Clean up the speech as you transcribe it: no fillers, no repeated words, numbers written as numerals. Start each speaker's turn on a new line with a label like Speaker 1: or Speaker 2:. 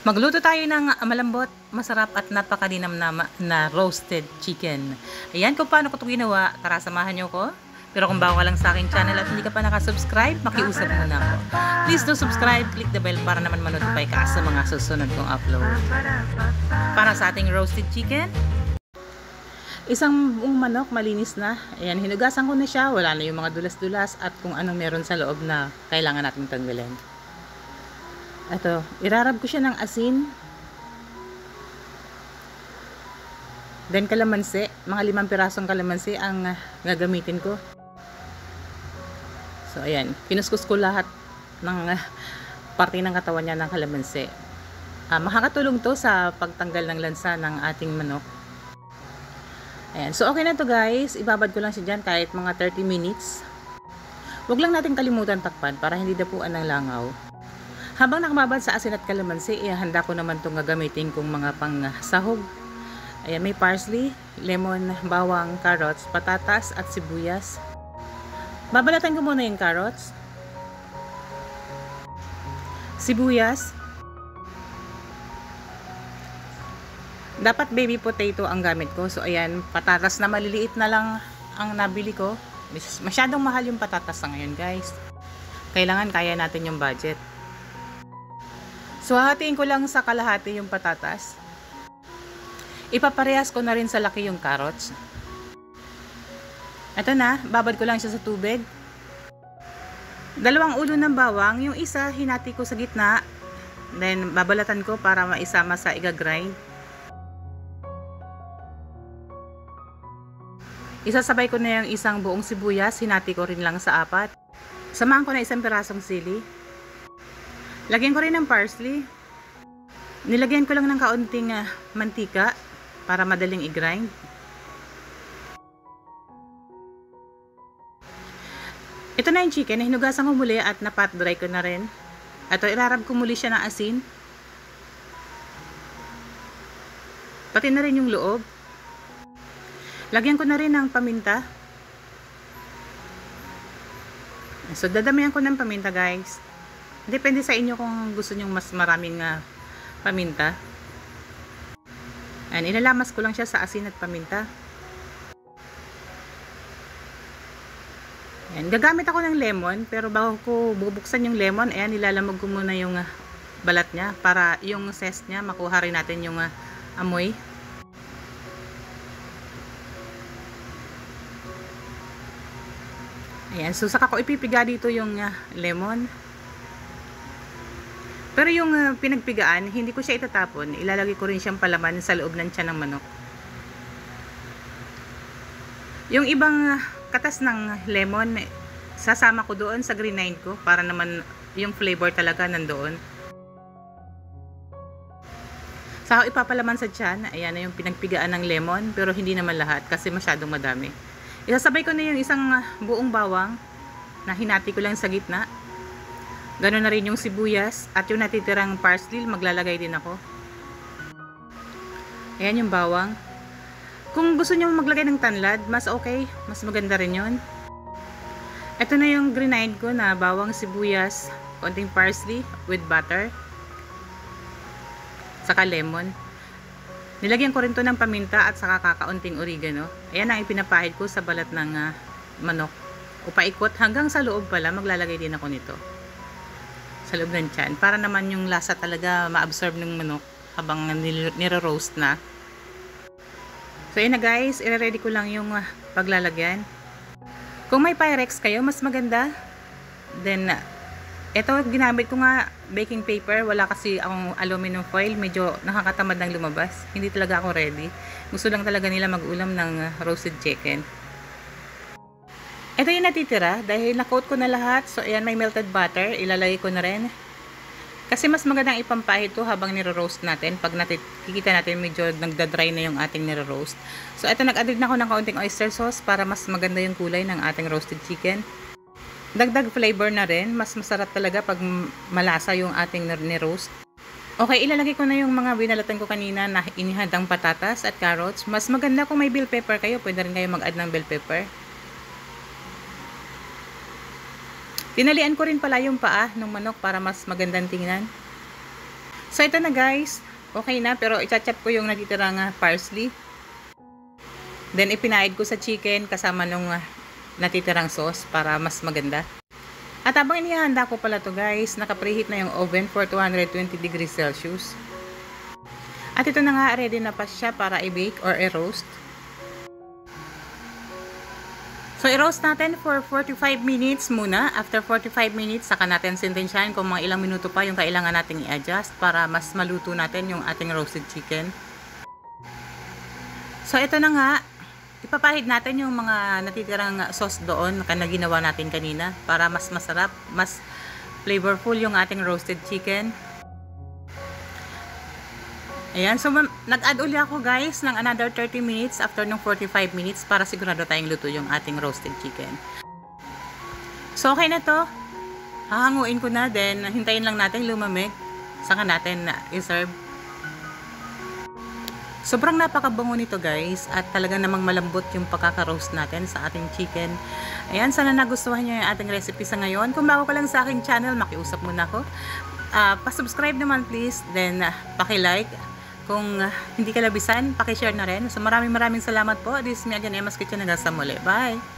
Speaker 1: Magluto tayo ng malambot, masarap at napakalinam na roasted chicken. Ayan kung paano ko ito ginawa. Tara, samahan nyo ko. Pero kung bago ka lang sa aking channel at hindi ka pa nakasubscribe, makiusap muna ako. Please do subscribe, click the bell para naman manotify ka sa mga susunod kong upload. Para sa ating roasted chicken, isang buong manok, malinis na. Ayan, hinugasan ko na siya. Wala na yung mga dulas-dulas at kung anong meron sa loob na kailangan natin tanggalin. Ito, irarab ko siya ng asin. Then kalamansi, mga 5 pirasong kalamansi ang gagamitin ko. So ayan, kinuskus ko lahat ng parte ng katawan niya ng kalamansi. Makakatulong to sa pagtanggal ng lansa ng ating manok. Ayan, so okay na to guys. Ibabad ko lang siya dyan kahit mga 30 minutes. Huwag lang natin kalimutan takpan para hindi dapuan ng langaw. Habang nakababad sa asin at kalamansi, handa ko naman itong gagamitin kong mga pang sahog. Ayan, may parsley, lemon, bawang, carrots, patatas at sibuyas. Babalatan ko muna yung carrots, sibuyas. Dapat baby potato ang gamit ko. So ayan, patatas na maliliit na lang ang nabili ko. Masyadong mahal yung patatas na ngayon guys. Kailangan kaya natin yung budget. So, hahatiin ko lang sa kalahati yung patatas. Ipaparehas ko na rin sa laki yung carrots. Ito na, babad ko lang siya sa tubig. 2 ulo ng bawang, yung isa hinati ko sa gitna. Then, babalatan ko para maisama sa iga-grind. Isasabay ko na yung isang buong sibuyas, hinati ko rin lang sa 4. Samahan ko na 1 pirasong sili. Lagyan ko rin ng parsley. Nilagyan ko lang ng kaunting mantika para madaling i-grind. Ito na yung chicken. Hinugasan ko muli at na-pat dry ko na rin. Ito, irarab ko muli siya ng asin. Pati na rin yung loob. Lagyan ko na rin ng paminta. So, dadamihan ko ng paminta guys. Depende sa inyo kung gusto nyo mas maraming paminta. Ayan, ilalamas ko lang siya sa asin at paminta. Ayan, gagamit ako ng lemon, pero bago ko bubuksan yung lemon, ayan, nilalamog ko muna yung balat niya para yung zest niya, makuha rin natin yung amoy. Ayan, so saka ko ipipiga dito yung lemon. Pero yung pinagpigaan, hindi ko siya itatapon. Ilalagay ko rin siyang palaman sa loob ng tiyan ng manok. Yung ibang katas ng lemon, sasama ko doon sa grenade ko para naman yung flavor talaga nandoon. Saka ipapalaman sa tiyan, ayan na yung pinagpigaan ng lemon, pero hindi naman lahat kasi masyadong madami. Isasabay ko na yung isang buong bawang na hinati ko lang sa gitna. Ganoon na rin yung sibuyas at yung natitirang parsley, maglalagay din ako. Ayan yung bawang. Kung gusto nyo maglagay ng tanlad, mas okay. Mas maganda rin yun. Ito na yung grenade ko na bawang, sibuyas, konting parsley with butter. Saka lemon. Nilagyan ko rin to ng paminta at saka kakaunting oregano. Ayan ang ipinapahid ko sa balat ng manok. Upaikot hanggang sa loob pala, maglalagay din ako nito. Sa loob ng tiyan. Para naman yung lasa talaga ma-absorb ng manok habang nire-roast na. So yun na guys, i-ready ko lang yung paglalagyan. Kung may Pyrex kayo, mas maganda. Then, ito ginamit ko nga baking paper. Wala kasi akong aluminum foil. Medyo nakakatamad ng lumabas. Hindi talaga ako ready. Gusto lang talaga nila mag-ulam ng roasted chicken. Ito yung natitira dahil na-coat ko na lahat. So, ayan, may melted butter. Ilalagay ko na rin. Kasi mas magandang ipampahid ito habang nire-roast natin. Pag kikita natin medyo nagda-dry na yung ating nire-roast. So, ito nag-add na ako ng kaunting oyster sauce para mas maganda yung kulay ng ating roasted chicken. Dagdag flavor na rin. Mas masarap talaga pag malasa yung ating nire-roast. Okay, ilalagay ko na yung mga binalatan ko kanina na inihadang patatas at carrots. Mas maganda kung may bell pepper kayo. Pwede rin kayo mag-add ng bell pepper. Tinalian ko rin pala yung paa ng manok para mas magandang tingnan. So ito na guys, okay na, pero i-chop ko yung natitirang parsley. Then ipinaid ko sa chicken kasama nung natitirang sauce para mas maganda. At habang inihanda ko pala to guys, naka-preheat na yung oven for 220 degrees Celsius. At ito na nga, ready na pa siya para i-bake or i-roast. So i-roast natin for 45 minutes muna. After 45 minutes, saka natin sintensyahin kung mga ilang minuto pa yung kailangan nating i-adjust para mas maluto natin yung ating roasted chicken. So ito na nga, ipapahid natin yung mga natitirang sauce doon na ginawa natin kanina para mas masarap, mas flavorful yung ating roasted chicken. Ayan, so nag-add uli ako guys ng another 30 minutes after ng 45 minutes para sigurado tayong luto yung ating roasted chicken. So okay na to. Hahanguin ko na, then hintayin lang natin lumamig, saka natin i-serve. Sobrang napakabango nito guys, at talaga namang malambot yung pagkaka-roast natin sa ating chicken. Ayan, sana nagustuhan nyo yung ating recipe sa ngayon. Kung bago ka lang sa aking channel, makiusap muna ako. Pa-subscribe naman please, then paki-like. Kung hindi ka labisan, paki-share na rin. So maraming salamat po. This is me again, Emma's Kitchen. Hanggang sa muli. Bye!